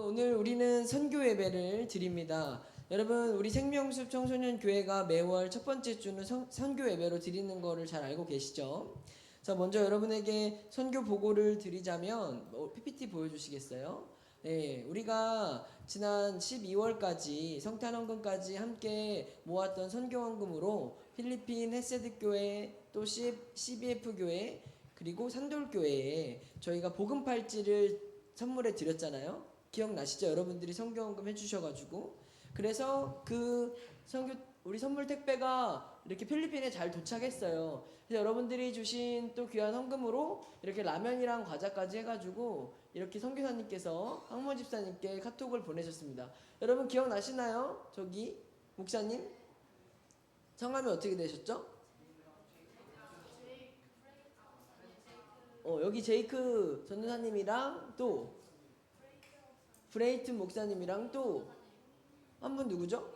오늘 우리는 선교 예배를 드립니다. 여러분, 우리 생명숲 청소년 교회가 매월 첫 번째 주는 선교 예배로 드리는 거를 잘 알고 계시죠? 자, 먼저 여러분에게 선교 보고를 드리자면 PPT 보여주시겠어요? 네, 우리가 지난 12월까지 성탄헌금까지 함께 모았던 선교헌금으로 필리핀 헤세드 교회, 또 CBF 교회, 그리고 산돌교회에 저희가 복음 팔찌를 선물해 드렸잖아요. 기억나시죠? 여러분들이 선교헌금 해주셔가지고. 그래서 그 우리 선물 택배가 이렇게 필리핀에 잘 도착했어요. 그래서 여러분들이 주신 또 귀한 헌금으로 이렇게 라면이랑 과자까지 해가지고 이렇게 선교사님께서 황모 집사님께 카톡을 보내셨습니다. 여러분 기억나시나요? 저기 목사님 성함이 어떻게 되셨죠? 여기 제이크 전도사님이랑 또 브레이튼 목사님이랑 또 한 분 누구죠?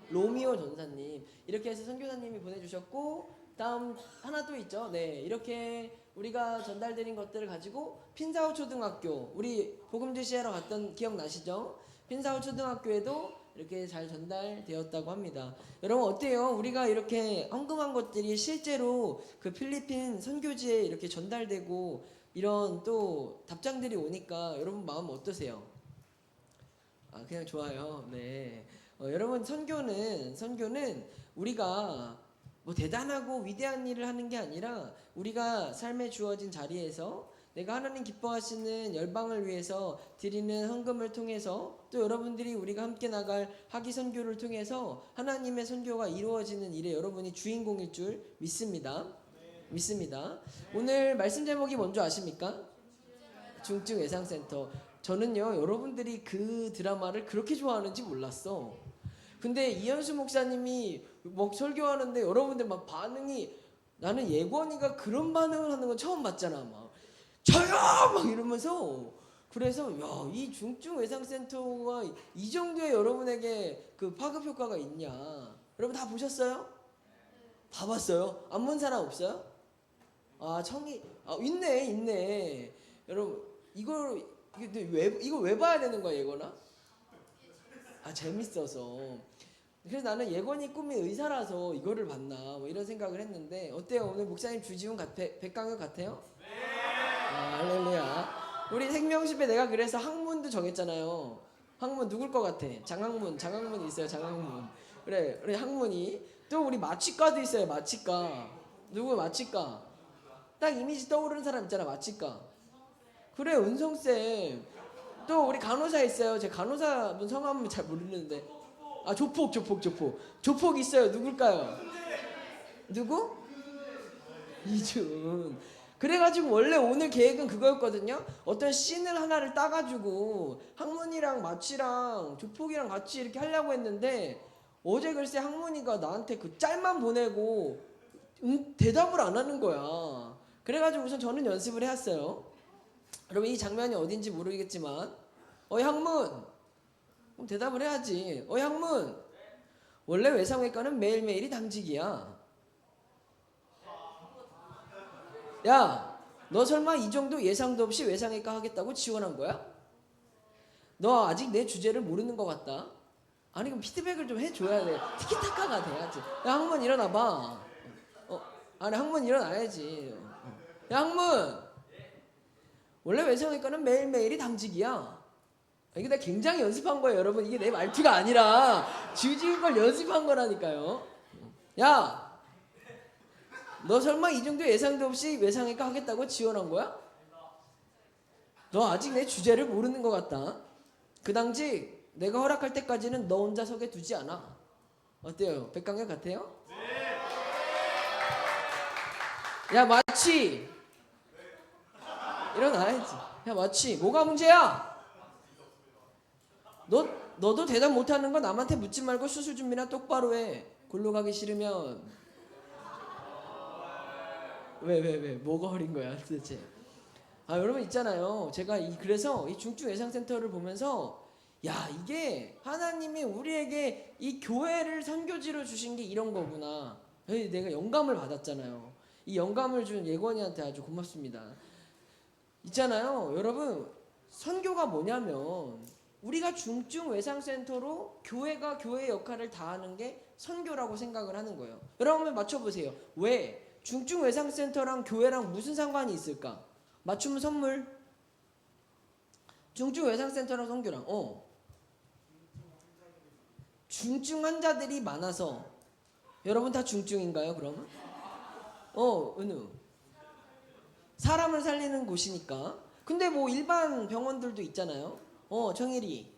로미오 전사님. 이렇게 해서 선교사님이 보내주셨고, 다음 하나 또 있죠. 네, 이렇게 우리가 전달드린 것들을 가지고 핀사우 초등학교, 우리 복음 제시하러 갔던 기억나시죠? 핀사우 초등학교에도 이렇게 잘 전달되었다고 합니다. 여러분 어때요? 우리가 이렇게 헌금한 것들이 실제로 그 필리핀 선교지에 이렇게 전달되고 이런 또 답장들이 오니까 여러분 마음 어떠세요? 그냥 좋아요. 네. 여러분 선교는 우리가 뭐 대단하고 위대한 일을 하는 게 아니라 우리가 삶에 주어진 자리에서 내가 하나님 기뻐하시는 열방을 위해서 드리는 헌금을 통해서 또 여러분들이 우리가 함께 나갈 학위 선교를 통해서 하나님의 선교가 이루어지는 일에 여러분이 주인공일 줄 믿습니다. 믿습니다. 오늘 말씀 제목이 뭔지 아십니까? 중증 외상센터. 저는요 여러분들이 그 드라마를 그렇게 좋아하는지 몰랐어. 근데 이현수 목사님이 막 설교하는데 여러분들 막 반응이, 나는 예권이가 그런 반응을 하는 건 처음 봤잖아. 막 저요! 막 이러면서. 그래서 야, 이 중증 외상센터가 이 정도의 여러분에게 그 파급 효과가 있냐. 여러분 다 보셨어요? 다 봤어요? 안 본 사람 없어요? 있네. 여러분 이거 왜 봐야 되는 거야, 예건아? 재밌어서. 그래서 나는 예건이 꿈이 의사라서 이거를 봤나 뭐 이런 생각을 했는데, 어때요? 오늘 목사님 주지훈 백강혁 같아요? 네. 할렐루야. 우리 생명십에 내가 그래서 학문도 정했잖아요. 학문 누굴 것 같아? 장학문 있어요. 장학문. 그래 학문이. 또 우리 마취과도 있어요. 마취과. 누구 마취과? 딱 이미지 떠오르는 사람 있잖아. 마취과. 그래, 은성쌤. 또 우리 간호사 있어요. 제 간호사분 성함은 잘 모르는데. 조폭 있어요. 누굴까요? 누구? 이준. 그래가지고 원래 오늘 계획은 그거였거든요. 어떤 씬을 하나를 따가지고 학문이랑 마취랑 조폭이랑 같이 이렇게 하려고 했는데, 어제 글쎄 학문이가 나한테 그 짤만 보내고 대답을 안 하는 거야. 그래가지고 우선 저는 연습을 해왔어요. 여러분 이 장면이 어딘지 모르겠지만, 학문, 그럼 대답을 해야지. 학문, 원래 외상외과는 매일매일이 당직이야. 야, 너 설마 이 정도 예상도 없이 외상외과 하겠다고 지원한 거야? 너 아직 내 주제를 모르는 것 같다. 아니 그럼 피드백을 좀 해줘야 돼. 티키타카가 돼야지. 야, 학문 일어나봐. 학문 일어나야지. 야, 학문, 원래 외상외과는 매일매일이 당직이야. 이게 내가 굉장히 연습한 거예요, 여러분. 이게 내 말투가 아니라 주지훈 걸 연습한 거라니까요. 야, 너 설마 이 정도 예상도 없이 외상외과 하겠다고 지원한 거야? 너 아직 내 주제를 모르는 것 같다. 그 당직 내가 허락할 때까지는 너 혼자 서게 두지 않아. 어때요? 백강현 같아요? 야, 마취 일어나야지. 야, 마취 뭐가 문제야? 너도 대답 못하는 거 남한테 묻지 말고 수술 준비나 똑바로 해. 골로 가기 싫으면. 왜 뭐가 어린 거야 도대체? 여러분 있잖아요. 제가 그래서 이 중증 외상센터를 보면서, 야, 이게 하나님이 우리에게 이 교회를 선교지로 주신 게 이런 거구나. 내가 영감을 받았잖아요. 이 영감을 준 예건이한테 아주 고맙습니다. 있잖아요, 여러분. 선교가 뭐냐면 우리가 중증 외상센터로 교회가 교회의 역할을 다하는 게 선교라고 생각을 하는 거예요. 여러분 맞춰보세요. 왜? 중증 외상센터랑 교회랑 무슨 상관이 있을까? 맞추면 선물. 중증 외상센터랑 선교랑 중증 환자들이 많아서. 여러분 다 중증인가요 그러면? 은우. 사람을 살리는 곳이니까. 근데 뭐 일반 병원들도 있잖아요. 정일이.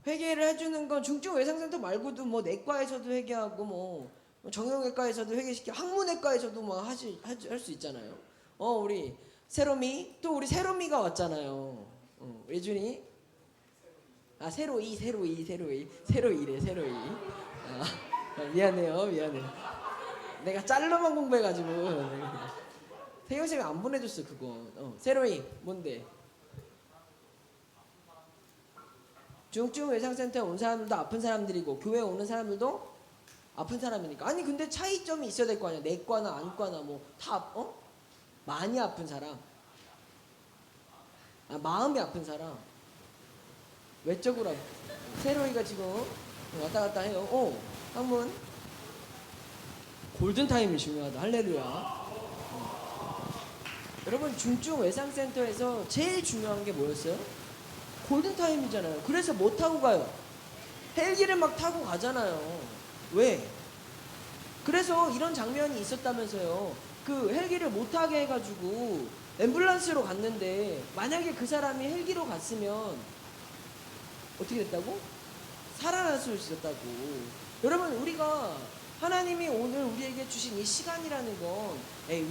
회계를 해주는 건 중증 외상센터 말고도 뭐 내과에서도 회계하고 뭐 정형외과에서도 회계시키고 항문외과에서도 뭐 할 수 있잖아요. 우리 세롬이 또 우리 세롬이가 왔잖아요. 예준이. 세로이래. 미안해요. 내가 짤로만 공부해가지고 태경쌤이 안 보내줬어 그거. 세로이 뭔데? 중증 외상센터에 온 사람들도 아픈 사람들이고 교회에 오는 사람들도 아픈 사람이니까. 아니 근데 차이점이 있어야 될 거 아니야. 내과나 안과나 뭐 다 많이 아픈 사람, 마음이 아픈 사람, 외적으로 세로이가 지금 왔다 갔다 해요. 한번 골든타임이 중요하다. 할렐루야. 여러분 중증 외상센터에서 제일 중요한 게 뭐였어요? 골든타임이잖아요. 그래서 뭐 타고 가요? 헬기를 막 타고 가잖아요. 왜? 그래서 이런 장면이 있었다면서요. 그 헬기를 못 타게 해가지고 앰뷸런스로 갔는데 만약에 그 사람이 헬기로 갔으면 어떻게 됐다고? 살아날 수 있었다고. 여러분 우리가 하나님이 오늘 우리에게 주신 이 시간이라는 건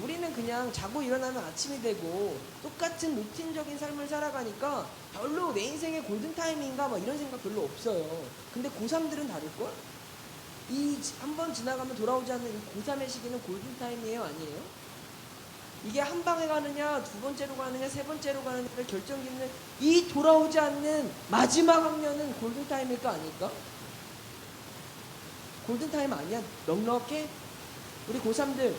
우리는 그냥 자고 일어나면 아침이 되고 똑같은 루틴적인 삶을 살아가니까 별로 내 인생의 골든타임인가 막 이런 생각 별로 없어요. 근데 고3들은 다를걸? 이 한 번 지나가면 돌아오지 않는 이 고3의 시기는 골든타임이에요? 아니에요? 이게 한 방에 가느냐 두 번째로 가느냐 세 번째로 가느냐를 결정짓는 이 돌아오지 않는 마지막 학년은 골든타임일까 아닐까? 골든타임 아니야? 넉넉해? 우리 고3들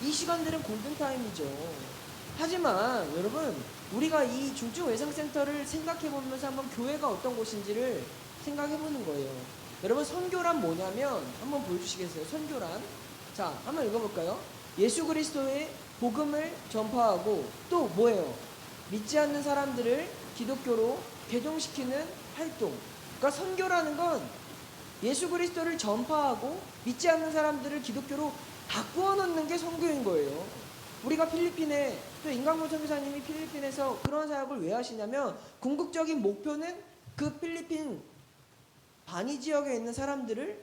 이 시간들은 골든타임이죠. 하지만 여러분 우리가 이 중증 외상센터를 생각해보면서 한번 교회가 어떤 곳인지를 생각해보는 거예요. 여러분 선교란 뭐냐면 한번 보여주시겠어요? 선교란 자 한번 읽어볼까요? 예수 그리스도의 복음을 전파하고 또 뭐예요? 믿지 않는 사람들을 기독교로 개종시키는 활동. 그러니까 선교라는 건 예수 그리스도를 전파하고 믿지 않는 사람들을 기독교로 바꾸어 놓는 게 선교인 거예요. 우리가 필리핀에 또 임강모 선교사님이 필리핀에서 그런 사역을 왜 하시냐면 궁극적인 목표는 그 필리핀 바니 지역에 있는 사람들을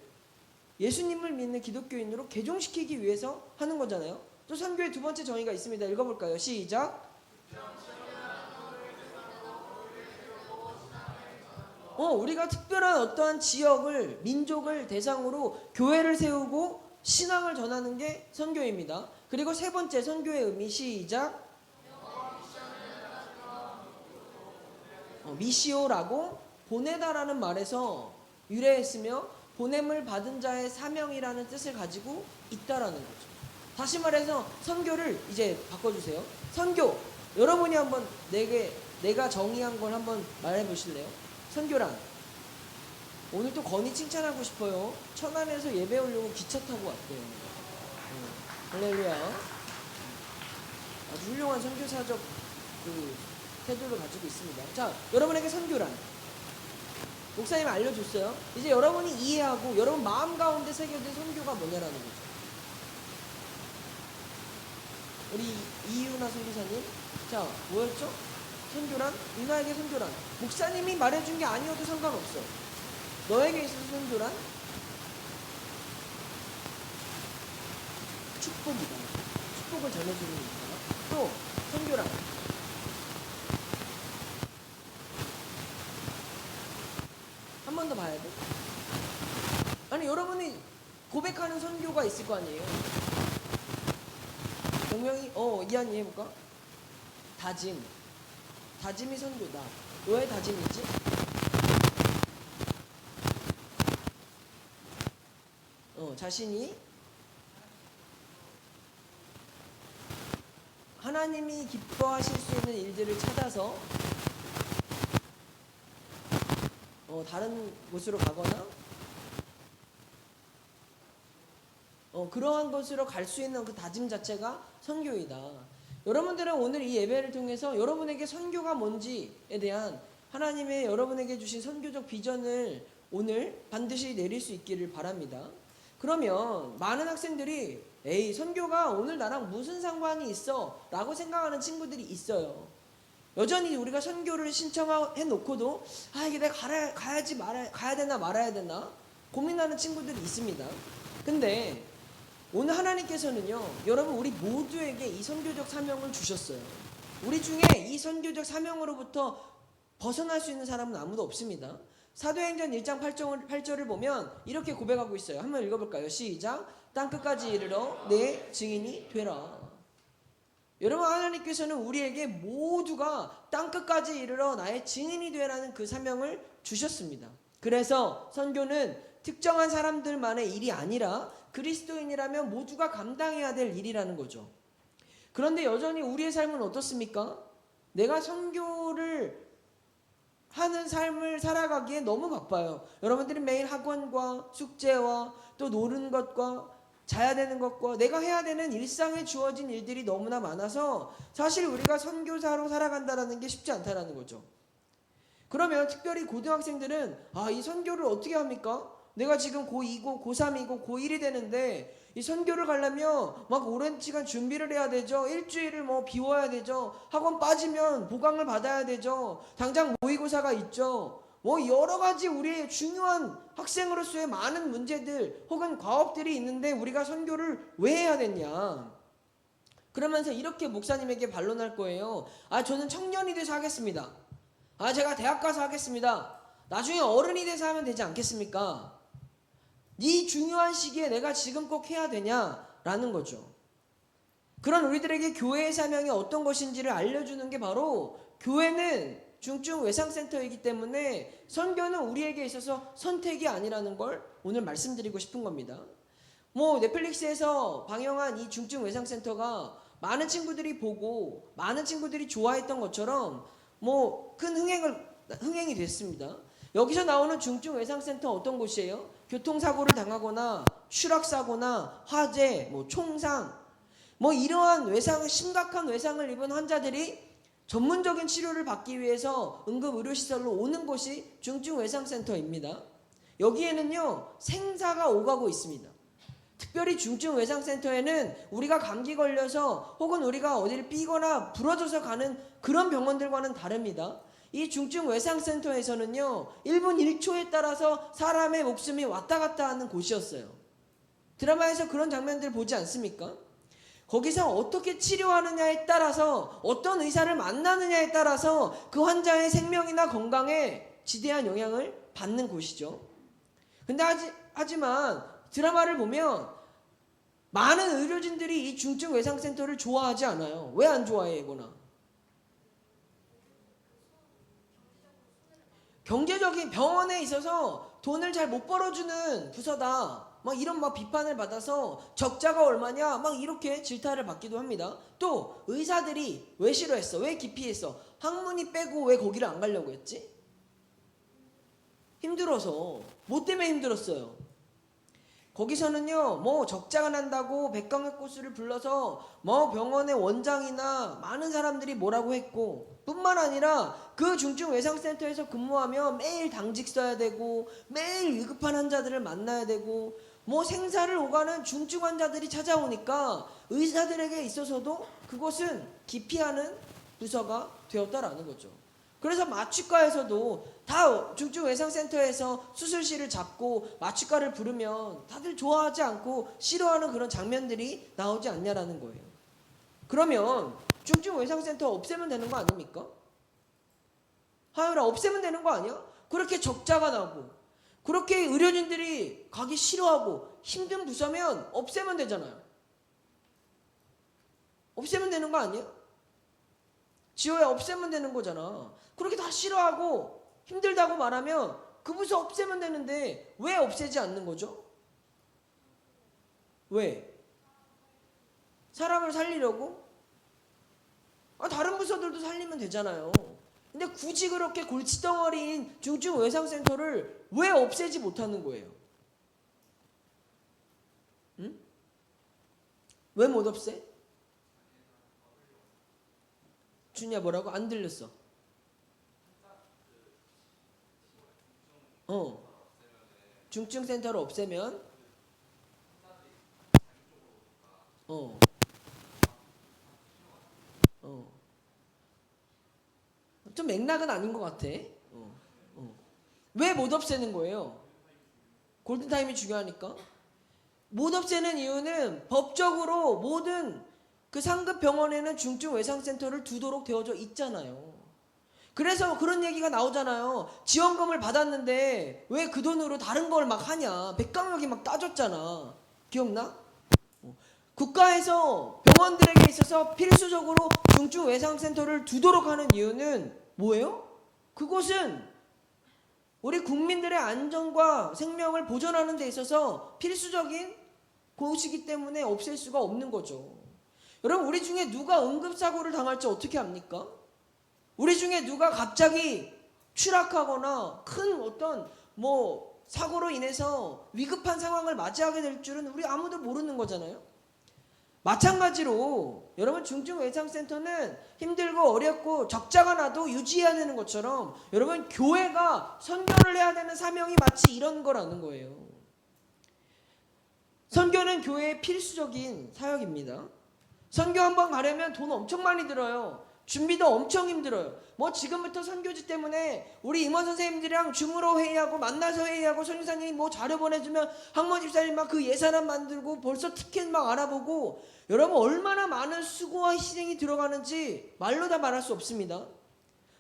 예수님을 믿는 기독교인으로 개종시키기 위해서 하는 거잖아요. 또 선교의 두 번째 정의가 있습니다. 읽어볼까요? 시작. 우리가 특별한 어떠한 지역을 민족을 대상으로 교회를 세우고 신앙을 전하는 게 선교입니다. 그리고 세 번째 선교의 의미 시작. 미시오라고 보내다라는 말에서 유래했으며 보냄을 받은 자의 사명이라는 뜻을 가지고 있다라는 거죠. 다시 말해서 선교를 이제 바꿔주세요. 선교 여러분이 한번 내가 정의한 걸 한번 말해 보실래요? 선교란 오늘 또 건이 칭찬하고 싶어요. 천안에서 예배 오려고 기차 타고 왔대요. 할렐루야. 아주 훌륭한 선교사적 그 태도를 가지고 있습니다. 자, 여러분에게 선교란 목사님 알려줬어요. 이제 여러분이 이해하고 여러분 마음 가운데 새겨진 선교가 뭐냐라는 거죠. 우리 이유나 선교사님, 자 뭐였죠? 선교란? 유나에게 선교란? 목사님이 말해준 게 아니어도 상관없어. 너에게 있어서 선교란? 축복이다. 축복을 전해주는 거다. 또 선교란? 한 번 더 봐야 돼. 아니 여러분이 고백하는 선교가 있을 거 아니에요. 명명이 이한이 해볼까? 다짐이 선교다. 왜 다짐이지? 자신이 하나님이 기뻐하실 수 있는 일들을 찾아서 다른 곳으로 가거나 그러한 것으로 갈 수 있는 그 다짐 자체가 선교이다. 여러분들은 오늘 이 예배를 통해서 여러분에게 선교가 뭔지에 대한 하나님의 여러분에게 주신 선교적 비전을 오늘 반드시 내릴 수 있기를 바랍니다. 그러면 많은 학생들이 에이, 선교가 오늘 나랑 무슨 상관이 있어? 라고 생각하는 친구들이 있어요. 여전히 우리가 선교를 신청해 놓고도 이게 내가 가야 되나 말아야 되나 고민하는 친구들이 있습니다. 근데 오늘 하나님께서는요, 여러분 우리 모두에게 이 선교적 사명을 주셨어요. 우리 중에 이 선교적 사명으로부터 벗어날 수 있는 사람은 아무도 없습니다. 사도행전 1장 8절을 보면 이렇게 고백하고 있어요. 한번 읽어볼까요? 시작. 땅끝까지 이르러 내 증인이 되라. 여러분, 하나님께서는 우리에게 모두가 땅끝까지 이르러 나의 증인이 되라는 그 사명을 주셨습니다. 그래서 선교는 특정한 사람들만의 일이 아니라 그리스도인이라면 모두가 감당해야 될 일이라는 거죠. 그런데 여전히 우리의 삶은 어떻습니까? 내가 선교를 하는 삶을 살아가기에 너무 바빠요. 여러분들이 매일 학원과 숙제와 또 노는 것과 자야 되는 것과 내가 해야 되는 일상에 주어진 일들이 너무나 많아서 사실 우리가 선교사로 살아간다는 게 쉽지 않다는 거죠. 그러면 특별히 고등학생들은 이 선교를 어떻게 합니까? 내가 지금 고2고 고3이고 고1이 되는데 이 선교를 가려면 막 오랜 시간 준비를 해야 되죠. 일주일을 비워야 되죠. 학원 빠지면 보강을 받아야 되죠. 당장 모의고사가 있죠. 여러 가지 우리의 중요한 학생으로서의 많은 문제들 혹은 과업들이 있는데 우리가 선교를 왜 해야 됐냐? 그러면서 이렇게 목사님에게 반론할 거예요. 저는 청년이 돼서 하겠습니다. 제가 대학 가서 하겠습니다. 나중에 어른이 돼서 하면 되지 않겠습니까? 이 중요한 시기에 내가 지금 꼭 해야 되냐라는 거죠. 그런 우리들에게 교회의 사명이 어떤 것인지를 알려주는 게 바로 교회는 중증 외상센터이기 때문에 선교는 우리에게 있어서 선택이 아니라는 걸 오늘 말씀드리고 싶은 겁니다. 넷플릭스에서 방영한 이 중증 외상센터가 많은 친구들이 보고 많은 친구들이 좋아했던 것처럼 큰 흥행이 됐습니다. 여기서 나오는 중증 외상센터 어떤 곳이에요? 교통사고를 당하거나 추락사고나 화재, 총상 이러한 심각한 외상을 입은 환자들이 전문적인 치료를 받기 위해서 응급의료시설로 오는 곳이 중증외상센터입니다. 여기에는요 생사가 오가고 있습니다. 특별히 중증외상센터에는 우리가 감기 걸려서 혹은 우리가 어디를 삐거나 부러져서 가는 그런 병원들과는 다릅니다. 이 중증외상센터에서는요 1분 1초에 따라서 사람의 목숨이 왔다 갔다 하는 곳이었어요. 드라마에서 그런 장면들 보지 않습니까? 거기서 어떻게 치료하느냐에 따라서 어떤 의사를 만나느냐에 따라서 그 환자의 생명이나 건강에 지대한 영향을 받는 곳이죠. 근데 하지만 드라마를 보면 많은 의료진들이 이 중증외상센터를 좋아하지 않아요. 왜 안 좋아해 이거나? 경제적인 병원에 있어서 돈을 잘 못 벌어주는 부서다. 이런 비판을 받아서 적자가 얼마냐 이렇게 질타를 받기도 합니다. 또 의사들이 왜 싫어했어? 왜 기피했어? 학문이 빼고 왜 거기를 안 가려고 했지? 힘들어서. 뭐 때문에 힘들었어요? 거기서는요 적자가 난다고 백광역고수를 불러서 병원의 원장이나 많은 사람들이 뭐라고 했고 뿐만 아니라 그 중증외상센터에서 근무하면 매일 당직 써야 되고 매일 위급한 환자들을 만나야 되고 생사를 오가는 중증 환자들이 찾아오니까 의사들에게 있어서도 그것은 기피하는 부서가 되었다라는 거죠. 그래서 마취과에서도 다 중증외상센터에서 수술실을 잡고 마취과를 부르면 다들 좋아하지 않고 싫어하는 그런 장면들이 나오지 않냐라는 거예요. 그러면 중증외상센터 없애면 되는 거 아닙니까? 하율아, 없애면 되는 거 아니야? 그렇게 적자가 나고 그렇게 의료진들이 가기 싫어하고 힘든 부서면 없애면 되잖아요. 없애면 되는 거 아니야? 지호야, 없애면 되는 거잖아. 그렇게 다 싫어하고 힘들다고 말하면 그 부서 없애면 되는데 왜 없애지 않는 거죠? 왜? 사람을 살리려고? 다른 부서들도 살리면 되잖아요. 근데 굳이 그렇게 골칫덩어리인 중증 외상센터를 왜 없애지 못하는 거예요? 응? 왜 못 없애? 준이야 뭐라고? 안 들렸어. 중증 센터를 없애면 어. 좀 맥락은 아닌 것 같아. 왜 못 없애는 거예요? 골든타임이 중요하니까. 못 없애는 이유는 법적으로 모든 그 상급 병원에는 중증 외상센터를 두도록 되어져 있잖아요. 그래서 그런 얘기가 나오잖아요. 지원금을 받았는데 왜 그 돈으로 다른 걸 막 하냐. 백강력이 막 따졌잖아. 기억나? 국가에서 병원들에게 있어서 필수적으로 중증 외상센터를 두도록 하는 이유는 뭐예요? 그것은 우리 국민들의 안전과 생명을 보존하는 데 있어서 필수적인 곳이기 때문에 없앨 수가 없는 거죠. 여러분, 우리 중에 누가 응급사고를 당할지 어떻게 합니까? 우리 중에 누가 갑자기 추락하거나 큰 어떤 사고로 인해서 위급한 상황을 맞이하게 될 줄은 우리 아무도 모르는 거잖아요. 마찬가지로 여러분, 중증 외상센터는 힘들고 어렵고 적자가 나도 유지해야 되는 것처럼 여러분, 교회가 선교를 해야 되는 사명이 마치 이런 거라는 거예요. 선교는 교회의 필수적인 사역입니다. 선교 한번 가려면 돈 엄청 많이 들어요. 준비도 엄청 힘들어요. 지금부터 선교지 때문에 우리 임원 선생님들이랑 줌으로 회의하고 만나서 회의하고 선교사님이 자료 보내주면 학원 집사님 막 그 예산안 만들고 벌써 티켓 막 알아보고 여러분 얼마나 많은 수고와 희생이 들어가는지 말로 다 말할 수 없습니다.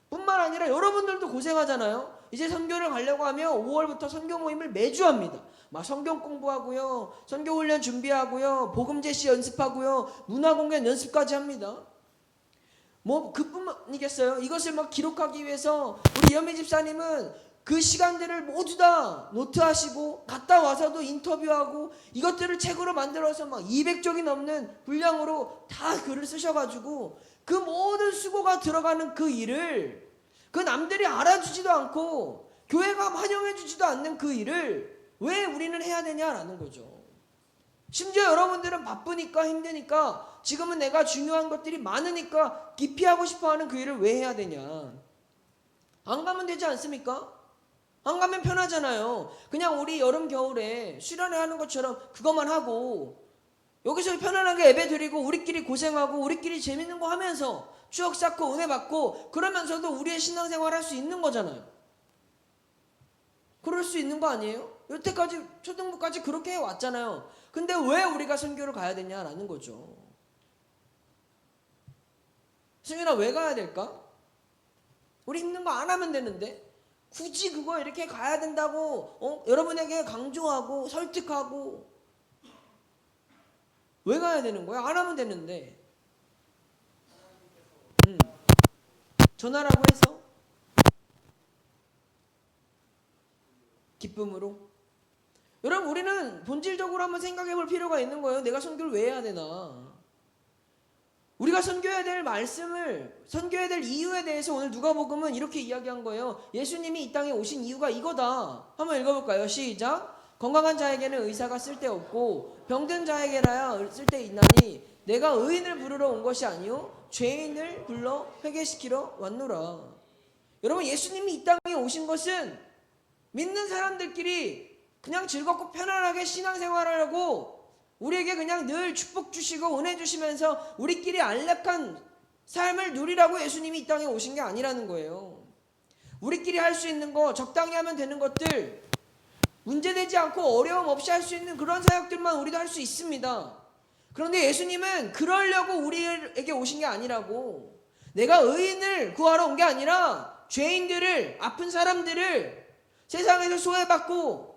뿐만 아니라 여러분들도 고생하잖아요. 이제 선교를 가려고 하면 5월부터 선교 모임을 매주 합니다. 막 성경 공부하고요, 선교 훈련 준비하고요, 복음 제시 연습하고요, 문화 공연 연습까지 합니다. 그뿐이겠어요? 이것을 기록하기 위해서 우리 이현미 집사님은 그 시간들을 모두 다 노트하시고 갔다 와서도 인터뷰하고 이것들을 책으로 만들어서 200쪽이 넘는 분량으로 다 글을 쓰셔가지고 그 모든 수고가 들어가는 그 일을 그 남들이 알아주지도 않고 교회가 환영해주지도 않는 그 일을 왜 우리는 해야 되냐라는 거죠. 심지어 여러분들은 바쁘니까 힘드니까 지금은 내가 중요한 것들이 많으니까 기피하고 싶어하는 그 일을 왜 해야 되냐. 안 가면 되지 않습니까? 안 가면 편하잖아요. 그냥 우리 여름 겨울에 수련회 하는 것처럼 그것만 하고 여기서 편안하게 예배 드리고 우리끼리 고생하고 우리끼리 재밌는 거 하면서 추억 쌓고 은혜 받고 그러면서도 우리의 신앙생활 할 수 있는 거잖아요. 그럴 수 있는 거 아니에요? 여태까지 초등부까지 그렇게 해왔잖아요. 근데 왜 우리가 선교를 가야 되냐라는 거죠. 승윤아, 왜 가야 될까? 우리 힘든 거 안 하면 되는데 굳이 그거 이렇게 가야 된다고 여러분에게 강조하고 설득하고 왜 가야 되는 거야? 안 하면 되는데. 전하라고 해서 기쁨으로. 여러분, 우리는 본질적으로 한번 생각해 볼 필요가 있는 거예요. 내가 선교를 왜 해야 되나? 우리가 선교해야 될 말씀을, 선교해야 될 이유에 대해서 오늘 누가복음은 이렇게 이야기한 거예요. 예수님이 이 땅에 오신 이유가 이거다. 한번 읽어볼까요? 시작. 건강한 자에게는 의사가 쓸데없고 병든 자에게나야 쓸데있나니 내가 의인을 부르러 온 것이 아니요 죄인을 불러 회개시키러 왔노라. 여러분, 예수님이 이 땅에 오신 것은 믿는 사람들끼리 그냥 즐겁고 편안하게 신앙생활하려고 우리에게 그냥 늘 축복 주시고 은혜 주시면서 우리끼리 안락한 삶을 누리라고 예수님이 이 땅에 오신 게 아니라는 거예요. 우리끼리 할 수 있는 거, 적당히 하면 되는 것들, 문제되지 않고 어려움 없이 할 수 있는 그런 사역들만 우리도 할 수 있습니다. 그런데 예수님은 그러려고 우리에게 오신 게 아니라고. 내가 의인을 구하러 온 게 아니라 죄인들을, 아픈 사람들을, 세상에서 소외받고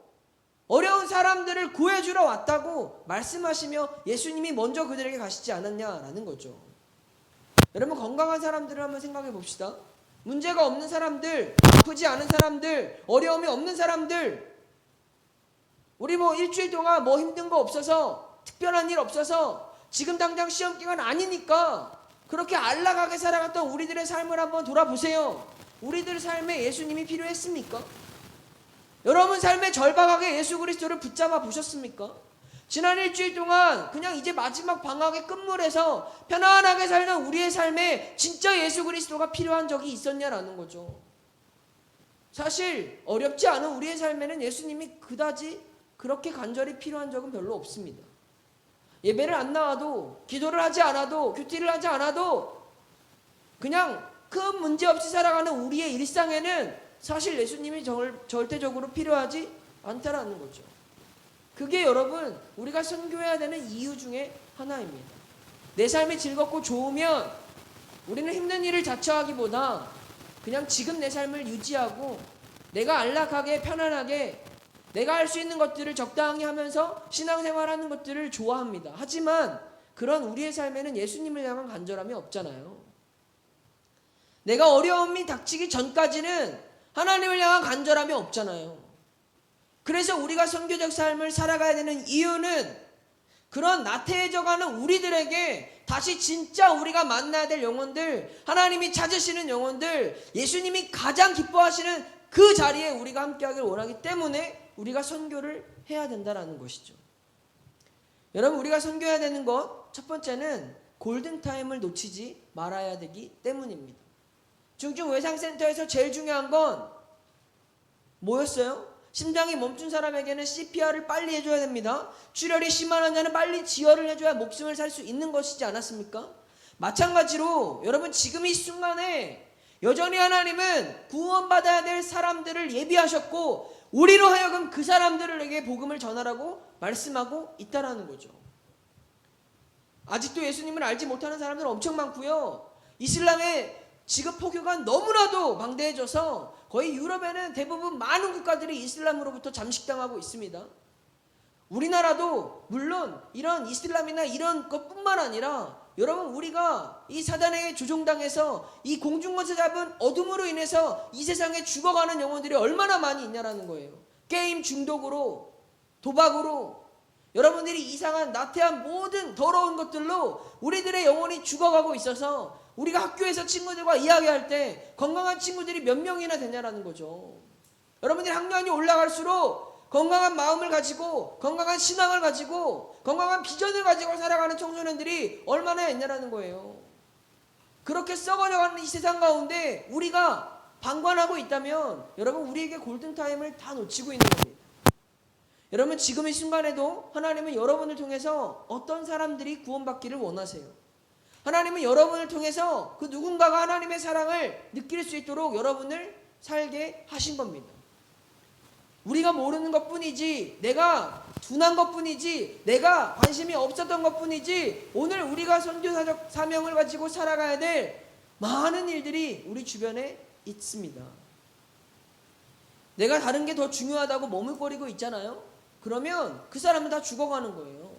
어려운 사람들을 구해주러 왔다고 말씀하시며 예수님이 먼저 그들에게 가시지 않았냐라는 거죠. 여러분, 건강한 사람들을 한번 생각해 봅시다. 문제가 없는 사람들, 아프지 않은 사람들, 어려움이 없는 사람들, 우리 일주일 동안 힘든 거 없어서, 특별한 일 없어서, 지금 당장 시험 기간 아니니까 그렇게 안락하게 살아갔던 우리들의 삶을 한번 돌아보세요. 우리들 삶에 예수님이 필요했습니까? 여러분 삶의 절박하게 예수 그리스도를 붙잡아 보셨습니까? 지난 일주일 동안 그냥 이제 마지막 방학의 끝물에서 편안하게 살던 우리의 삶에 진짜 예수 그리스도가 필요한 적이 있었냐라는 거죠. 사실 어렵지 않은 우리의 삶에는 예수님이 그다지 그렇게 간절히 필요한 적은 별로 없습니다. 예배를 안 나와도, 기도를 하지 않아도, 큐티를 하지 않아도 그냥 큰 문제 없이 살아가는 우리의 일상에는 사실 예수님이 절대적으로 필요하지 않다라는 거죠. 그게 여러분 우리가 선교해야 되는 이유 중에 하나입니다. 내 삶이 즐겁고 좋으면 우리는 힘든 일을 자처하기보다 그냥 지금 내 삶을 유지하고 내가 안락하게 편안하게 내가 할 수 있는 것들을 적당히 하면서 신앙생활하는 것들을 좋아합니다. 하지만 그런 우리의 삶에는 예수님을 향한 간절함이 없잖아요. 내가 어려움이 닥치기 전까지는 하나님을 향한 간절함이 없잖아요. 그래서 우리가 선교적 삶을 살아가야 되는 이유는 그런 나태해져가는 우리들에게 다시 진짜 우리가 만나야 될 영혼들, 하나님이 찾으시는 영혼들, 예수님이 가장 기뻐하시는 그 자리에 우리가 함께하길 원하기 때문에 우리가 선교를 해야 된다는 것이죠. 여러분 우리가 선교해야 되는 것 첫 번째는 골든타임을 놓치지 말아야 되기 때문입니다. 중증외상센터에서 제일 중요한 건 뭐였어요? 심장이 멈춘 사람에게는 CPR을 빨리 해줘야 됩니다. 출혈이 심한 환자는 빨리 지혈을 해줘야 목숨을 살 수 있는 것이지 않았습니까? 마찬가지로 여러분 지금 이 순간에 여전히 하나님은 구원받아야 될 사람들을 예비하셨고 우리로 하여금 그 사람들에게 복음을 전하라고 말씀하고 있다라는 거죠. 아직도 예수님을 알지 못하는 사람들은 엄청 많고요. 이슬람의 지금 포교가 너무나도 방대해져서 거의 유럽에는 대부분 많은 국가들이 이슬람으로부터 잠식당하고 있습니다. 우리나라도 물론 이런 이슬람이나 이런 것뿐만 아니라 여러분 우리가 이 사단에게 조종당해서 이 공중권세 잡은 어둠으로 인해서 이 세상에 죽어가는 영혼들이 얼마나 많이 있냐라는 거예요. 게임 중독으로, 도박으로, 여러분들이 이상한 나태한 모든 더러운 것들로 우리들의 영혼이 죽어가고 있어서 우리가 학교에서 친구들과 이야기할 때 건강한 친구들이 몇 명이나 되냐라는 거죠. 여러분들이 학년이 올라갈수록 건강한 마음을 가지고 건강한 신앙을 가지고 건강한 비전을 가지고 살아가는 청소년들이 얼마나 있냐라는 거예요. 그렇게 썩어져가는 이 세상 가운데 우리가 방관하고 있다면 여러분 우리에게 골든타임을 다 놓치고 있는 겁니다. 여러분 지금 이 순간에도 하나님은 여러분을 통해서 어떤 사람들이 구원받기를 원하세요. 하나님은 여러분을 통해서 그 누군가가 하나님의 사랑을 느낄 수 있도록 여러분을 살게 하신 겁니다. 우리가 모르는 것뿐이지, 내가 둔한 것뿐이지, 내가 관심이 없었던 것뿐이지 오늘 우리가 선교사적 사명을 가지고 살아가야 될 많은 일들이 우리 주변에 있습니다. 내가 다른 게 더 중요하다고 머물거리고 있잖아요. 그러면 그 사람은 다 죽어가는 거예요.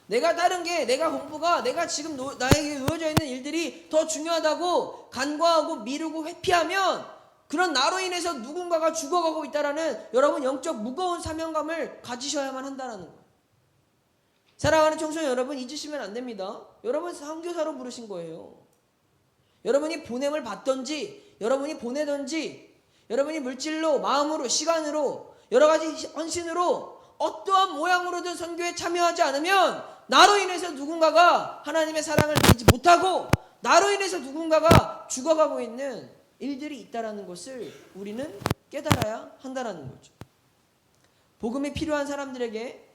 내가 다른 게, 내가 공부가, 내가 지금 나에게 놓여져 있는 일들이 더 중요하다고 간과하고 미루고 회피하면 그런 나로 인해서 누군가가 죽어가고 있다라는 여러분 영적 무거운 사명감을 가지셔야만 한다는 거예요. 사랑하는 청소년 여러분 잊으시면 안 됩니다. 여러분 선교사로 부르신 거예요. 여러분이 보냄을 받던지 여러분이 보내던지 여러분이 물질로 마음으로 시간으로 여러 가지 헌신으로 어떠한 모양으로든 선교에 참여하지 않으면 나로 인해서 누군가가 하나님의 사랑을 누리지 못하고 나로 인해서 누군가가 죽어가고 있는 일들이 있다라는 것을 우리는 깨달아야 한다라는 거죠. 복음이 필요한 사람들에게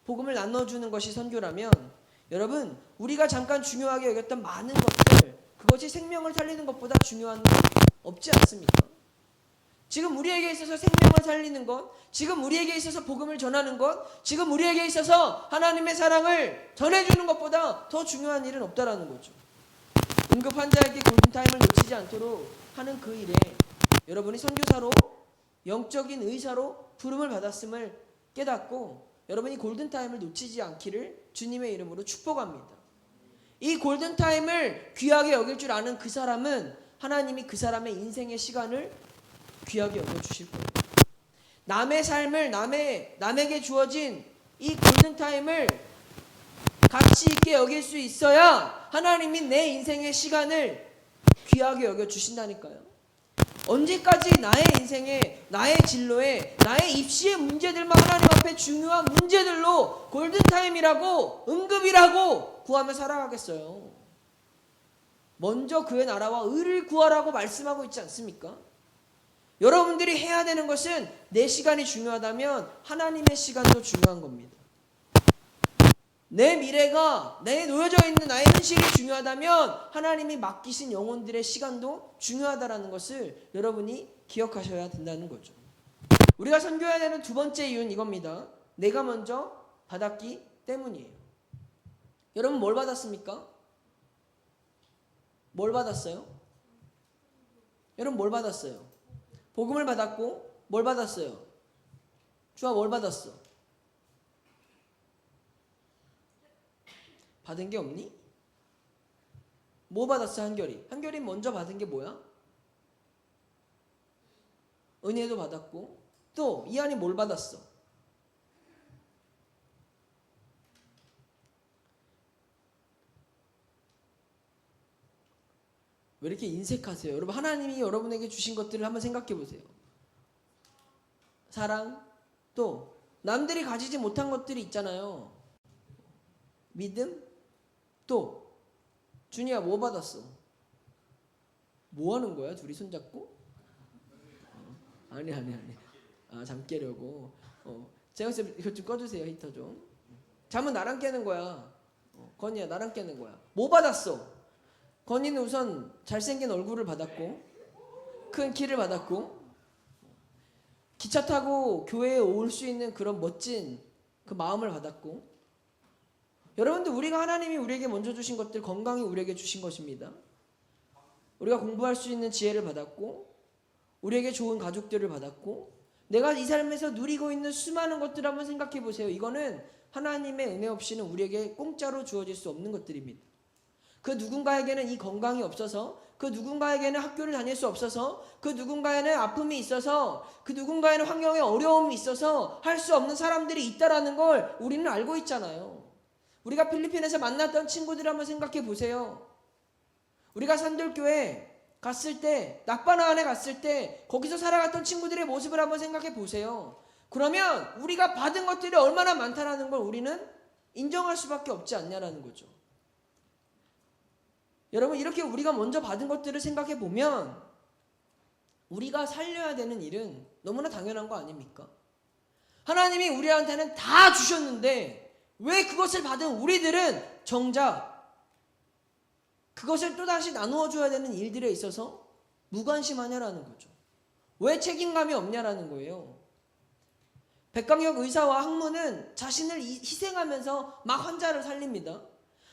복음을 나눠주는 것이 선교라면 여러분 우리가 잠깐 중요하게 여겼던 많은 것들 그것이 생명을 살리는 것보다 중요한 건 없지 않습니까? 지금 우리에게 있어서 생명을 살리는 것, 지금 우리에게 있어서 복음을 전하는 것, 지금 우리에게 있어서 하나님의 사랑을 전해주는 것보다 더 중요한 일은 없다라는 거죠. 응급 환자에게 골든타임을 놓치지 않도록 하는 그 일에 여러분이 선교사로 영적인 의사로 부름을 받았음을 깨닫고 여러분이 골든타임을 놓치지 않기를 주님의 이름으로 축복합니다. 이 골든타임을 귀하게 여길 줄 아는 그 사람은 하나님이 그 사람의 인생의 시간을 귀하게 여겨주실 거예요. 남의 삶을 남에게 주어진 이 골든타임을 가치 있게 여길 수 있어야 하나님이 내 인생의 시간을 귀하게 여겨주신다니까요. 언제까지 나의 인생에, 나의 진로에, 나의 입시의 문제들만 하나님 앞에 중요한 문제들로 골든타임이라고, 응급이라고 구하며 살아가겠어요? 먼저 그의 나라와 의를 구하라고 말씀하고 있지 않습니까? 여러분들이 해야 되는 것은 내 시간이 중요하다면 하나님의 시간도 중요한 겁니다. 내 미래가, 내 놓여져 있는 나의 현실이 중요하다면 하나님이 맡기신 영혼들의 시간도 중요하다는 것을 여러분이 기억하셔야 된다는 거죠. 우리가 선교해야 되는 두 번째 이유는 이겁니다. 내가 먼저 받았기 때문이에요. 여러분 뭘 받았습니까? 뭘 받았어요? 여러분 뭘 받았어요? 복음을 받았고 뭘 받았어요? 주아 뭘 받았어? 받은 게 없니? 뭐 받았어 한결이? 한결이 먼저 받은 게 뭐야? 은혜도 받았고 또 이한이 뭘 받았어? 왜 이렇게 인색하세요? 여러분 하나님이 여러분에게 주신 것들을 한번 생각해 보세요. 사랑, 또 남들이 가지지 못한 것들이 있잖아요. 믿음, 또 준이야 뭐 받았어? 뭐 하는 거야? 둘이 손잡고? 아니. 잠 깨려고. 재영쌤 이거 좀 꺼주세요. 히터 좀. 잠은 나랑 깨는 거야. 건이야 나랑 깨는 거야. 뭐 받았어? 건이는 우선 잘생긴 얼굴을 받았고 큰 키를 받았고 기차 타고 교회에 올 수 있는 그런 멋진 그 마음을 받았고 여러분들 우리가 하나님이 우리에게 먼저 주신 것들 건강이 우리에게 주신 것입니다. 우리가 공부할 수 있는 지혜를 받았고 우리에게 좋은 가족들을 받았고 내가 이 삶에서 누리고 있는 수많은 것들을 한번 생각해 보세요. 이거는 하나님의 은혜 없이는 우리에게 공짜로 주어질 수 없는 것들입니다. 그 누군가에게는 이 건강이 없어서 그 누군가에게는 학교를 다닐 수 없어서 그 누군가에는 아픔이 있어서 그 누군가에는 환경에 어려움이 있어서 할 수 없는 사람들이 있다라는 걸 우리는 알고 있잖아요. 우리가 필리핀에서 만났던 친구들 한번 생각해 보세요. 우리가 산돌교회 갔을 때 낙바나 안에 갔을 때 거기서 살아갔던 친구들의 모습을 한번 생각해 보세요. 그러면 우리가 받은 것들이 얼마나 많다라는 걸 우리는 인정할 수밖에 없지 않냐라는 거죠. 여러분 이렇게 우리가 먼저 받은 것들을 생각해 보면 우리가 살려야 되는 일은 너무나 당연한 거 아닙니까? 하나님이 우리한테는 다 주셨는데 왜 그것을 받은 우리들은 정작 그것을 또다시 나누어 줘야 되는 일들에 있어서 무관심하냐라는 거죠. 왜 책임감이 없냐라는 거예요. 백강혁 의사와 학문은 자신을 희생하면서 막 환자를 살립니다.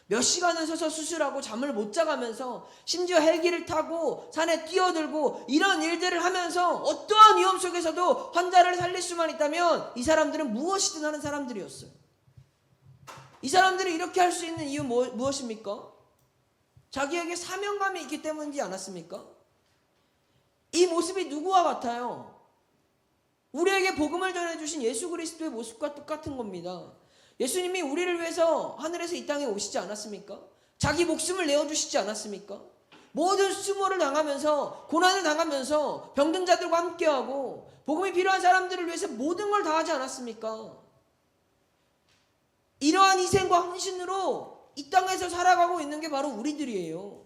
몇 시간을 서서 수술하고 잠을 못 자가면서 심지어 헬기를 타고 산에 뛰어들고 이런 일들을 하면서 어떠한 위험 속에서도 환자를 살릴 수만 있다면 이 사람들은 무엇이든 하는 사람들이었어요. 이 사람들이 이렇게 할 수 있는 이유 무엇입니까? 자기에게 사명감이 있기 때문이지 않았습니까? 이 모습이 누구와 같아요? 우리에게 복음을 전해주신 예수 그리스도의 모습과 똑같은 겁니다. 예수님이 우리를 위해서 하늘에서 이 땅에 오시지 않았습니까? 자기 목숨을 내어주시지 않았습니까? 모든 수모를 당하면서 고난을 당하면서 병든 자들과 함께하고 복음이 필요한 사람들을 위해서 모든 걸 다하지 않았습니까? 이러한 희생과 헌신으로 이 땅에서 살아가고 있는 게 바로 우리들이에요.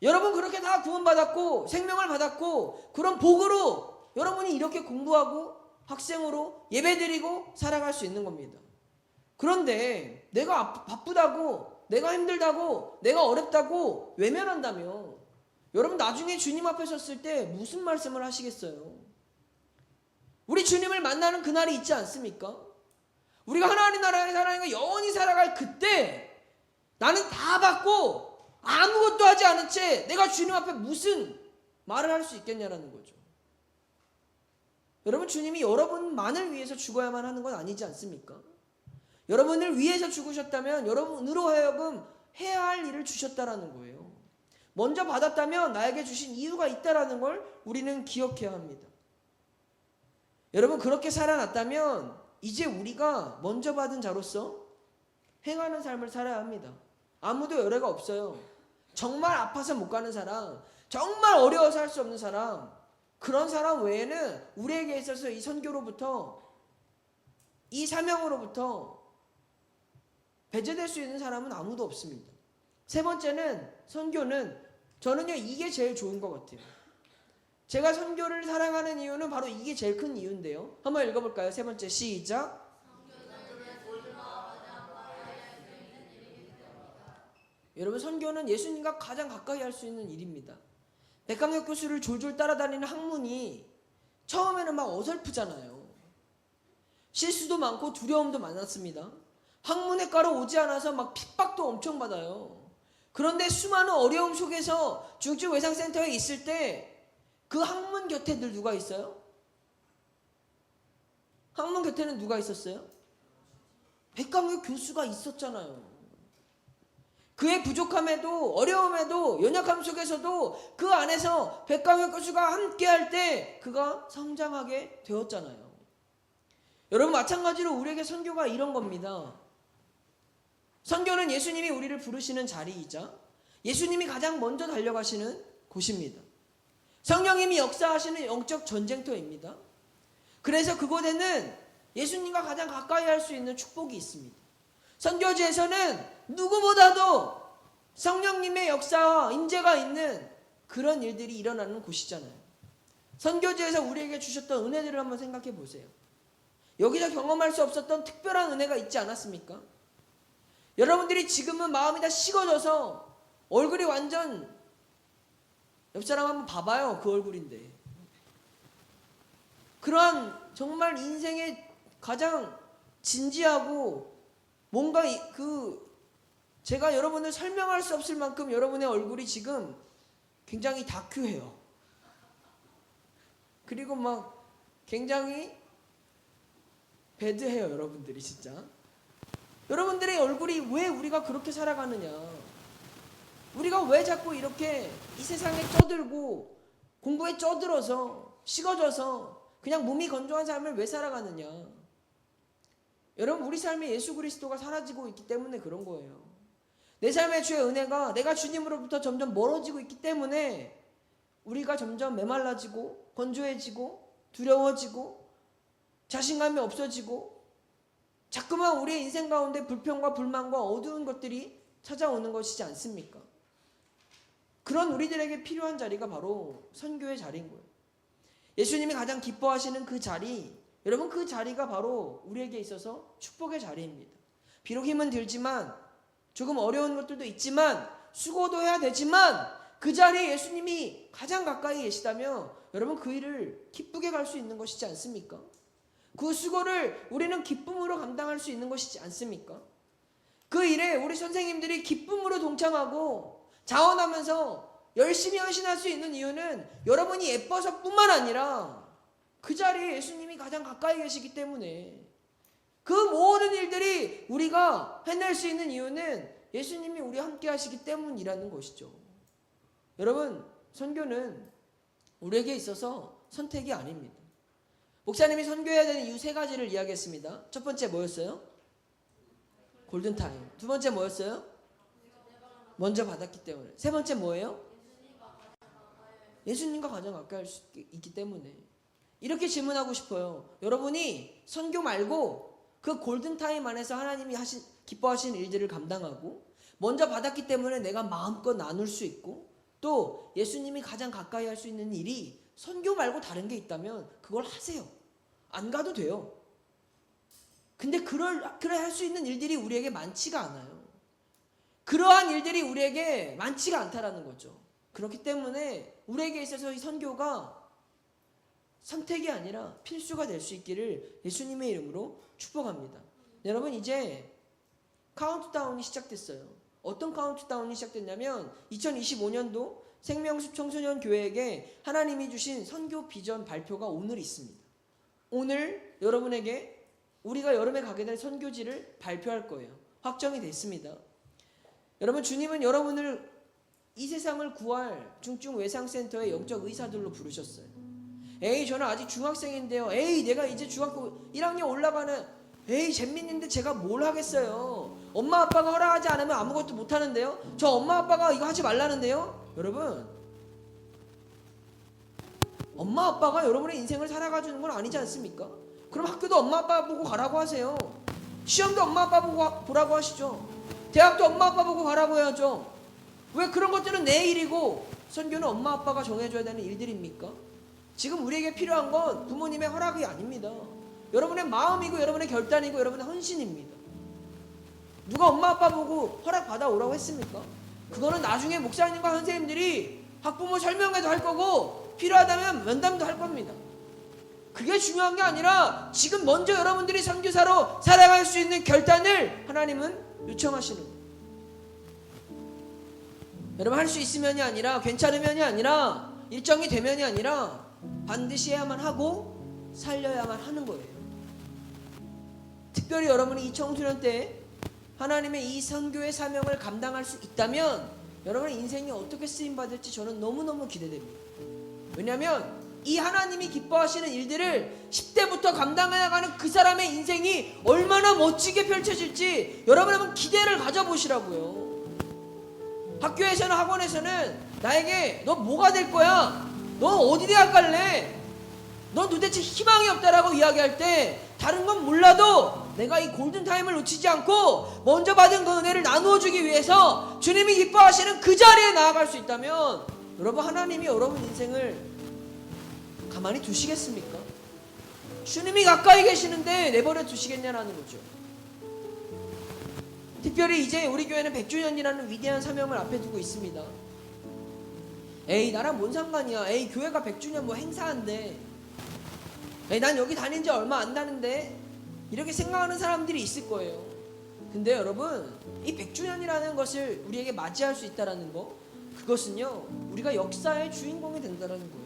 여러분 그렇게 다 구원받았고 생명을 받았고 그런 복으로 여러분이 이렇게 공부하고 학생으로 예배드리고 살아갈 수 있는 겁니다. 그런데 내가 바쁘다고 내가 힘들다고 내가 어렵다고 외면한다며 여러분 나중에 주님 앞에 섰을 때 무슨 말씀을 하시겠어요? 우리 주님을 만나는 그날이 있지 않습니까? 우리가 하나님 나라의 사람과 영원히 살아갈 그때 나는 다 받고 아무것도 하지 않은 채 내가 주님 앞에 무슨 말을 할 수 있겠냐라는 거죠. 여러분 주님이 여러분만을 위해서 죽어야만 하는 건 아니지 않습니까? 여러분을 위해서 죽으셨다면 여러분으로 하여금 해야 할 일을 주셨다라는 거예요. 먼저 받았다면 나에게 주신 이유가 있다라는 걸 우리는 기억해야 합니다. 여러분 그렇게 살아났다면 이제 우리가 먼저 받은 자로서 행하는 삶을 살아야 합니다. 아무도 열애가 없어요. 정말 아파서 못 가는 사람, 정말 어려워서 할 수 없는 사람, 그런 사람 외에는 우리에게 있어서 이 선교로부터, 이 사명으로부터 배제될 수 있는 사람은 아무도 없습니다. 세 번째는, 선교는 저는요 이게 제일 좋은 것 같아요. 제가 선교를 사랑하는 이유는 바로 이게 제일 큰 이유인데요. 한번 읽어볼까요? 세 번째, 시작. 여러분, 선교는 예수님과 가장 가까이 할 수 있는 일입니다. 백강혁 교수를 졸졸 따라다니는 학문이 처음에는 막 어설프잖아요. 실수도 많고 두려움도 많았습니다. 학문외과로 오지 않아서 막 핍박도 엄청 받아요. 그런데 수많은 어려움 속에서 중증외상센터에 있을 때 그 학문 곁에 늘 누가 있어요? 학문 곁에는 누가 있었어요? 백강혁 교수가 있었잖아요. 그의 부족함에도 어려움에도 연약함 속에서도 그 안에서 백강혁 교수가 함께할 때 그가 성장하게 되었잖아요. 여러분, 마찬가지로 우리에게 선교가 이런 겁니다. 선교는 예수님이 우리를 부르시는 자리이자 예수님이 가장 먼저 달려가시는 곳입니다. 성령님이 역사하시는 영적 전쟁터입니다. 그래서 그곳에는 예수님과 가장 가까이 할 수 있는 축복이 있습니다. 선교지에서는 누구보다도 성령님의 역사와 임재가 있는 그런 일들이 일어나는 곳이잖아요. 선교지에서 우리에게 주셨던 은혜들을 한번 생각해 보세요. 여기서 경험할 수 없었던 특별한 은혜가 있지 않았습니까? 여러분들이 지금은 마음이 다 식어져서 얼굴이 완전, 옆 사람 한번 봐봐요. 그 얼굴인데. 그러한 정말 인생의 가장 진지하고 뭔가 제가 여러분을 설명할 수 없을 만큼 여러분의 얼굴이 지금 굉장히 다큐해요. 그리고 막 굉장히 배드해요. 여러분들이 진짜. 여러분들의 얼굴이 왜 우리가 그렇게 살아가느냐, 우리가 왜 자꾸 이렇게 이 세상에 쩌들고 공부에 쩌들어서 식어져서 그냥 몸이 건조한 삶을 왜 살아가느냐. 여러분, 우리 삶에 예수 그리스도가 사라지고 있기 때문에 그런 거예요. 내 삶의 주의 은혜가 내가 주님으로부터 점점 멀어지고 있기 때문에 우리가 점점 메말라지고 건조해지고 두려워지고 자신감이 없어지고 자꾸만 우리의 인생 가운데 불평과 불만과 어두운 것들이 찾아오는 것이지 않습니까? 그런 우리들에게 필요한 자리가 바로 선교의 자리인 거예요. 예수님이 가장 기뻐하시는 그 자리, 여러분, 그 자리가 바로 우리에게 있어서 축복의 자리입니다. 비록 힘은 들지만 조금 어려운 것들도 있지만 수고도 해야 되지만 그 자리에 예수님이 가장 가까이 계시다면 여러분, 그 일을 기쁘게 갈 수 있는 것이지 않습니까? 그 수고를 우리는 기쁨으로 감당할 수 있는 것이지 않습니까? 그 일에 우리 선생님들이 기쁨으로 동참하고 자원하면서 열심히 헌신할 수 있는 이유는 여러분이 예뻐서 뿐만 아니라 그 자리에 예수님이 가장 가까이 계시기 때문에, 그 모든 일들이 우리가 해낼 수 있는 이유는 예수님이 우리와 함께 하시기 때문이라는 것이죠. 여러분, 선교는 우리에게 있어서 선택이 아닙니다. 목사님이 선교해야 되는 이유 세 가지를 이야기했습니다. 첫 번째 뭐였어요? 골든타임. 두 번째 뭐였어요? 먼저 받았기 때문에. 세 번째 뭐예요? 예수님과 가장 가까이 할 수 있기 때문에. 이렇게 질문하고 싶어요. 여러분이 선교 말고 그 골든타임 안에서 하나님이 기뻐하시는 일들을 감당하고 먼저 받았기 때문에 내가 마음껏 나눌 수 있고 또 예수님이 가장 가까이 할 수 있는 일이 선교 말고 다른 게 있다면 그걸 하세요. 안 가도 돼요. 근데 그래 할 수 있는 일들이 우리에게 많지가 않아요. 그러한 일들이 우리에게 많지가 않다라는 거죠. 그렇기 때문에 우리에게 있어서 이 선교가 선택이 아니라 필수가 될 수 있기를 예수님의 이름으로 축복합니다. 여러분, 이제 카운트다운이 시작됐어요. 어떤 카운트다운이 시작됐냐면 2025년도 생명숲 청소년 교회에게 하나님이 주신 선교 비전 발표가 오늘 있습니다. 오늘 여러분에게 우리가 여름에 가게 될 선교지를 발표할 거예요. 확정이 됐습니다. 여러분, 주님은 여러분을 이 세상을 구할 중증외상센터의 영적 의사들로 부르셨어요. 에이, 저는 아직 중학생인데요. 에이, 내가 이제 중학교 1학년 올라가는, 에이, 잼민인데 제가 뭘 하겠어요. 엄마 아빠가 허락하지 않으면 아무것도 못하는데요. 저 엄마 아빠가 이거 하지 말라는데요. 여러분, 엄마 아빠가 여러분의 인생을 살아가 주는 건 아니지 않습니까? 그럼 학교도 엄마 아빠 보고 가라고 하세요. 시험도 엄마 아빠 보고 보라고 하시죠. 대학도 엄마 아빠 보고 가라고 해야죠. 왜 그런 것들은 내 일이고 선교는 엄마 아빠가 정해줘야 되는 일들입니까? 지금 우리에게 필요한 건 부모님의 허락이 아닙니다. 여러분의 마음이고 여러분의 결단이고 여러분의 헌신입니다. 누가 엄마 아빠 보고 허락 받아오라고 했습니까? 그거는 나중에 목사님과 선생님들이 학부모 설명회도 할 거고 필요하다면 면담도 할 겁니다. 그게 중요한 게 아니라 지금 먼저 여러분들이 선교사로 살아갈 수 있는 결단을 하나님은 요청하시는 거예요. 여러분 할 수 있으면이 아니라 괜찮으면이 아니라 일정이 되면이 아니라 반드시 해야만 하고 살려야만 하는 거예요. 특별히 여러분이 이 청소년 때 하나님의 이 선교의 사명을 감당할 수 있다면 여러분의 인생이 어떻게 쓰임받을지 저는 너무너무 기대됩니다. 왜냐하면 이 하나님이 기뻐하시는 일들을 10대부터 감당해 나가는 그 사람의 인생이 얼마나 멋지게 펼쳐질지 여러분 한번 기대를 가져보시라고요. 학교에서는 학원에서는 나에게 너 뭐가 될 거야? 너 어디 대학 갈래? 너 도대체 희망이 없다라고 이야기할 때 다른 건 몰라도 내가 이 골든타임을 놓치지 않고 먼저 받은 그 은혜를 나누어 주기 위해서 주님이 기뻐하시는 그 자리에 나아갈 수 있다면 여러분 하나님이 여러분 인생을 가만히 두시겠습니까? 주님이 가까이 계시는데 내버려 두시겠냐라는 거죠. 특별히 이제 우리 교회는 100주년이라는 위대한 사명을 앞에 두고 있습니다. 에이 나랑 뭔 상관이야. 에이 교회가 100주년 뭐 행사한대. 에이 난 여기 다닌 지 얼마 안 나는데 이렇게 생각하는 사람들이 있을 거예요. 근데 여러분 이 100주년이라는 것을 우리에게 맞이할 수 있다는 거 그것은요 우리가 역사의 주인공이 된다는 거예요.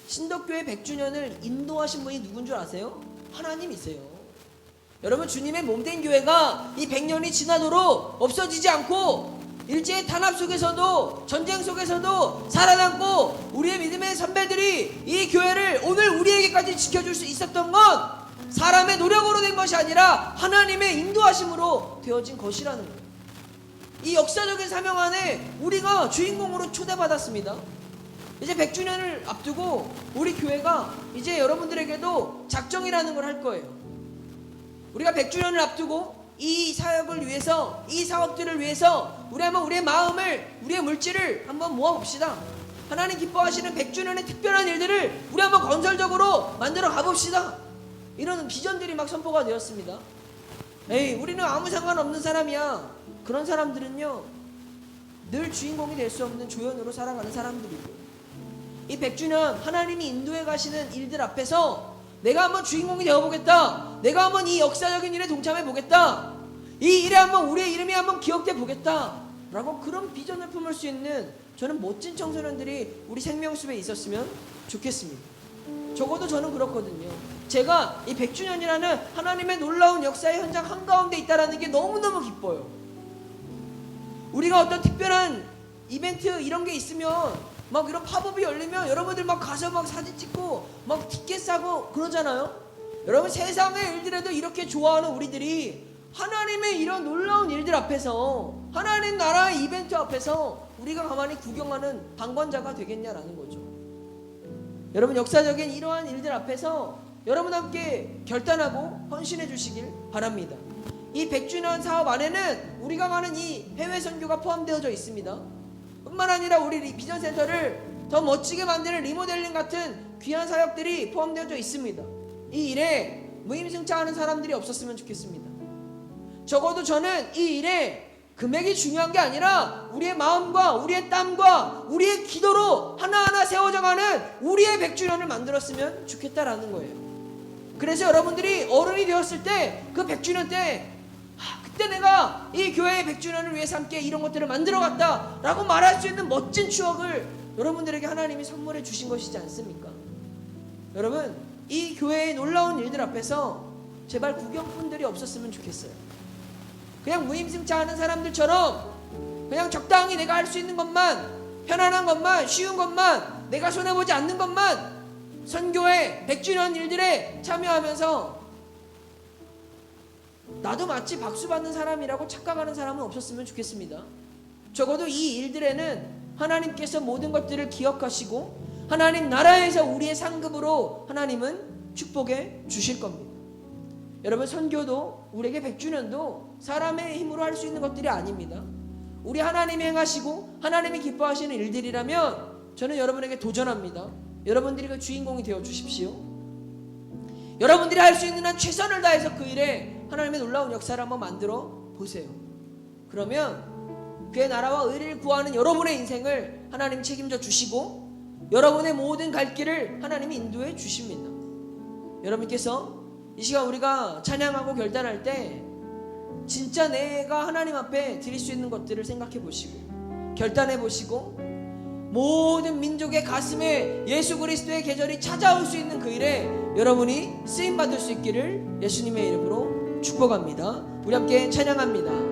신덕교회 100주년을 인도하신 분이 누군 줄 아세요? 하나님이세요. 여러분 주님의 몸된 교회가 이 100년이 지나도록 없어지지 않고 일제의 탄압 속에서도 전쟁 속에서도 살아남고 우리의 믿음의 선배들이 이 교회를 오늘 우리에게까지 지켜줄 수 있었던 건 사람의 노력으로 된 것이 아니라 하나님의 인도하심으로 되어진 것이라는 거예요. 이 역사적인 사명 안에 우리가 주인공으로 초대받았습니다. 이제 100주년을 앞두고 우리 교회가 이제 여러분들에게도 작정이라는 걸 할 거예요. 우리가 100주년을 앞두고 이 사역을 위해서 이 사업들을 위해서 우리 한번 우리의 마음을 우리의 물질을 한번 모아봅시다. 하나님 기뻐하시는 100주년의 특별한 일들을 우리 한번 건설적으로 만들어 가봅시다. 이런 비전들이 막 선포가 되었습니다. 에이 우리는 아무 상관없는 사람이야. 그런 사람들은요 늘 주인공이 될 수 없는 조연으로 살아가는 사람들이고 이 100주년 하나님이 인도해 가시는 일들 앞에서 내가 한번 주인공이 되어보겠다. 내가 한번 이 역사적인 일에 동참해 보겠다. 이 일에 한번 우리의 이름이 한번 기억돼 보겠다 라고 그런 비전을 품을 수 있는 저는 멋진 청소년들이 우리 생명숲에 있었으면 좋겠습니다. 적어도 저는 그렇거든요. 제가 이 100주년이라는 하나님의 놀라운 역사의 현장 한가운데 있다는 게 너무너무 기뻐요. 우리가 어떤 특별한 이벤트 이런 게 있으면 막 이런 팝업이 열리면 여러분들 막 가서 막 사진 찍고 막 티켓 사고 그러잖아요. 여러분 세상의 일들에도 이렇게 좋아하는 우리들이 하나님의 이런 놀라운 일들 앞에서 하나님 나라의 이벤트 앞에서 우리가 가만히 구경하는 방관자가 되겠냐라는 거죠. 여러분 역사적인 이러한 일들 앞에서 여러분 함께 결단하고 헌신해 주시길 바랍니다. 이 100주년 사업 안에는 우리가 가는 이 해외 선교가 포함되어져 있습니다. 뿐만 아니라 우리 비전센터를 더 멋지게 만드는 리모델링 같은 귀한 사역들이 포함되어져 있습니다. 이 일에 무임승차하는 사람들이 없었으면 좋겠습니다. 적어도 저는 이 일에 금액이 중요한 게 아니라 우리의 마음과 우리의 땀과 우리의 기도로 하나하나 세워져가는 우리의 100주년을 만들었으면 좋겠다라는 거예요. 그래서 여러분들이 어른이 되었을 때 그 100주년 때 그때 내가 이 교회의 100주년을 위해서 함께 이런 것들을 만들어갔다 라고 말할 수 있는 멋진 추억을 여러분들에게 하나님이 선물해 주신 것이지 않습니까? 여러분 이 교회의 놀라운 일들 앞에서 제발 구경꾼들이 없었으면 좋겠어요. 그냥 무임승차하는 사람들처럼 그냥 적당히 내가 할 수 있는 것만 편안한 것만 쉬운 것만 내가 손해보지 않는 것만 선교회 100주년 일들에 참여하면서 나도 마치 박수 받는 사람이라고 착각하는 사람은 없었으면 좋겠습니다. 적어도 이 일들에는 하나님께서 모든 것들을 기억하시고 하나님 나라에서 우리의 상급으로 하나님은 축복해 주실 겁니다. 여러분, 선교도 우리에게 100주년도 사람의 힘으로 할 수 있는 것들이 아닙니다. 우리 하나님이 행하시고 하나님이 기뻐하시는 일들이라면 저는 여러분에게 도전합니다. 여러분들이 그 주인공이 되어 주십시오. 여러분들이 할 수 있는 한 최선을 다해서 그 일에 하나님의 놀라운 역사를 한번 만들어 보세요. 그러면 그의 나라와 의를 구하는 여러분의 인생을 하나님이 책임져 주시고 여러분의 모든 갈 길을 하나님이 인도해 주십니다. 여러분께서 이 시간 우리가 찬양하고 결단할 때 진짜 내가 하나님 앞에 드릴 수 있는 것들을 생각해 보시고 결단해 보시고 모든 민족의 가슴에 예수 그리스도의 계절이 찾아올 수 있는 그 일에 여러분이 쓰임받을 수 있기를 예수님의 이름으로 축복합니다. 우리 함께 찬양합니다.